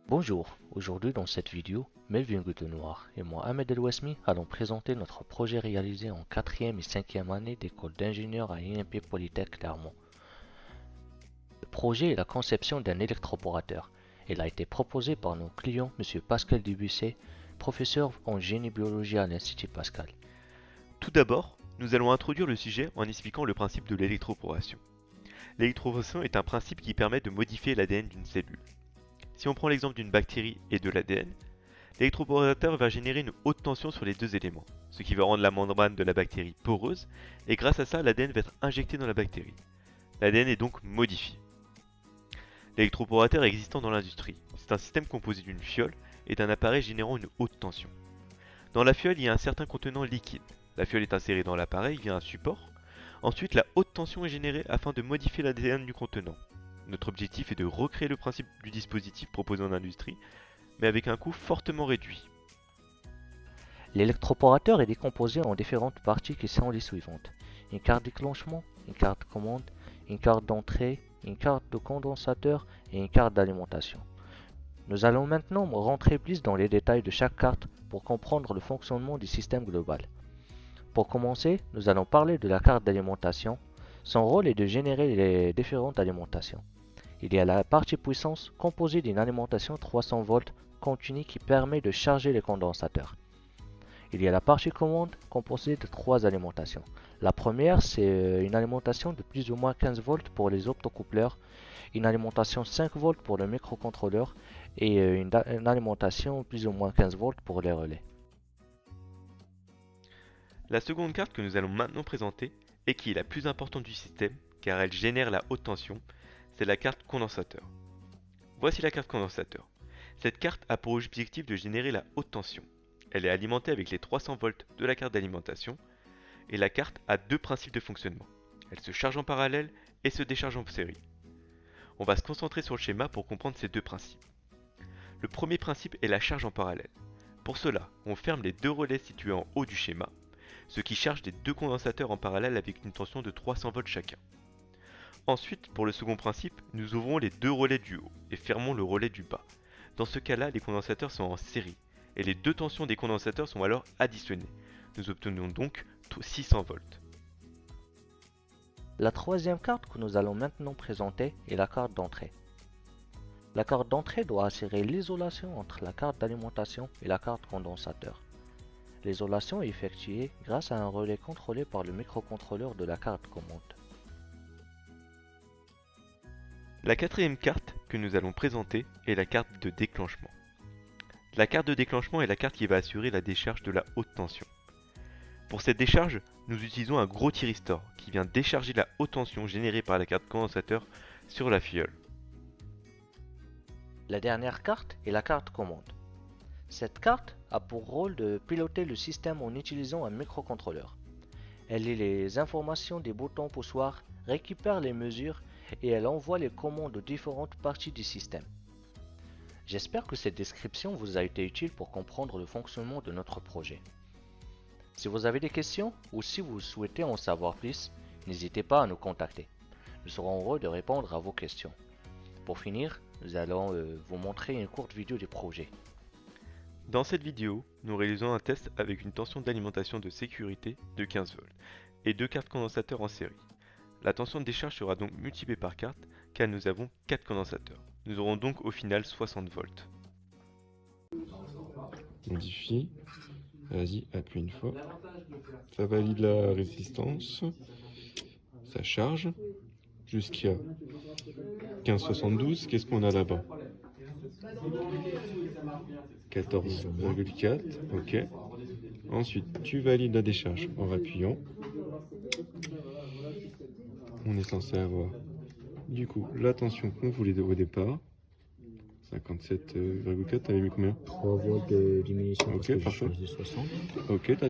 Bonjour, aujourd'hui dans cette vidéo, Melvin Goudenoir et moi Ahmed El Ouesmi allons présenter notre projet réalisé en 4e et 5e année d'école d'ingénieur à IMP Polytech Clermont. Le projet est la conception d'un électroporateur. Il a été proposé par nos clients M. Pascal Dubusset, professeur en génie biologie à l'Institut Pascal. Tout d'abord, nous allons introduire le sujet en expliquant le principe de l'électroporation. L'électroporation est un principe qui permet de modifier l'ADN d'une cellule. Si on prend l'exemple d'une bactérie et de l'ADN, l'électroporateur va générer une haute tension sur les deux éléments, ce qui va rendre la membrane de la bactérie poreuse, et grâce à ça, l'ADN va être injecté dans la bactérie. L'ADN est donc modifié. L'électroporateur est existant dans l'industrie. C'est un système composé d'une fiole et d'un appareil générant une haute tension. Dans la fiole, il y a un certain contenant liquide. La fiole est insérée dans l'appareil via un support. Ensuite, la haute tension est générée afin de modifier l'ADN du contenant. Notre objectif est de recréer le principe du dispositif proposé en industrie, mais avec un coût fortement réduit. L'électroporateur est décomposé en différentes parties qui sont les suivantes. Une carte déclenchement, une carte commande, une carte d'entrée, une carte de condensateur et une carte d'alimentation. Nous allons maintenant rentrer plus dans les détails de chaque carte pour comprendre le fonctionnement du système global. Pour commencer, nous allons parler de la carte d'alimentation. Son rôle est de générer les différentes alimentations. Il y a la partie puissance composée d'une alimentation 300 volts continue qui permet de charger les condensateurs. Il y a la partie commande composée de trois alimentations. La première, c'est une alimentation de plus ou moins 15 volts pour les optocoupleurs, une alimentation 5 volts pour le microcontrôleur et une alimentation plus ou moins 15 volts pour les relais. La seconde carte que nous allons maintenant présenter, et qui est la plus importante du système, car elle génère la haute tension, c'est la carte condensateur. Voici la carte condensateur. Cette carte a pour objectif de générer la haute tension. Elle est alimentée avec les 300 volts de la carte d'alimentation, et la carte a deux principes de fonctionnement. Elle se charge en parallèle et se décharge en série. On va se concentrer sur le schéma pour comprendre ces deux principes. Le premier principe est la charge en parallèle. Pour cela, on ferme les deux relais situés en haut du schéma, ce qui charge les deux condensateurs en parallèle avec une tension de 300 volts chacun. Ensuite, pour le second principe, nous ouvrons les deux relais du haut et fermons le relais du bas. Dans ce cas-là, les condensateurs sont en série, et les deux tensions des condensateurs sont alors additionnées. Nous obtenons donc 600 volts. La troisième carte que nous allons maintenant présenter est la carte d'entrée. La carte d'entrée doit assurer l'isolation entre la carte d'alimentation et la carte condensateur. L'isolation est effectuée grâce à un relais contrôlé par le microcontrôleur de la carte commande. La quatrième carte que nous allons présenter est la carte de déclenchement. La carte de déclenchement est la carte qui va assurer la décharge de la haute tension. Pour cette décharge, nous utilisons un gros thyristor qui vient décharger la haute tension générée par la carte condensateur sur la fiole. La dernière carte est la carte commande. Cette carte a pour rôle de piloter le système en utilisant un microcontrôleur. Elle lit les informations des boutons poussoirs, récupère les mesures et elle envoie les commandes aux différentes parties du système. J'espère que cette description vous a été utile pour comprendre le fonctionnement de notre projet. Si vous avez des questions ou si vous souhaitez en savoir plus, n'hésitez pas à nous contacter. Nous serons heureux de répondre à vos questions. Pour finir, nous allons vous montrer une courte vidéo du projet. Dans cette vidéo, nous réalisons un test avec une tension d'alimentation de sécurité de 15 volts et deux cartes condensateurs en série. La tension de décharge sera donc multipliée par carte car nous avons 4 condensateurs. Nous aurons donc au final 60 volts. Modifie. Vas-y, appuie une fois. Ça valide la résistance. Ça charge. Jusqu'à 15,72. Qu'est-ce qu'on a là-bas? 14,4. Ok. Ensuite, tu valides la décharge en appuyant. On est censé avoir du coup la tension qu'on voulait au départ. 57,4. T'avais mis combien? 3 volts de diminution Ok, parce que j'ai parfait. choisi 60. Ok,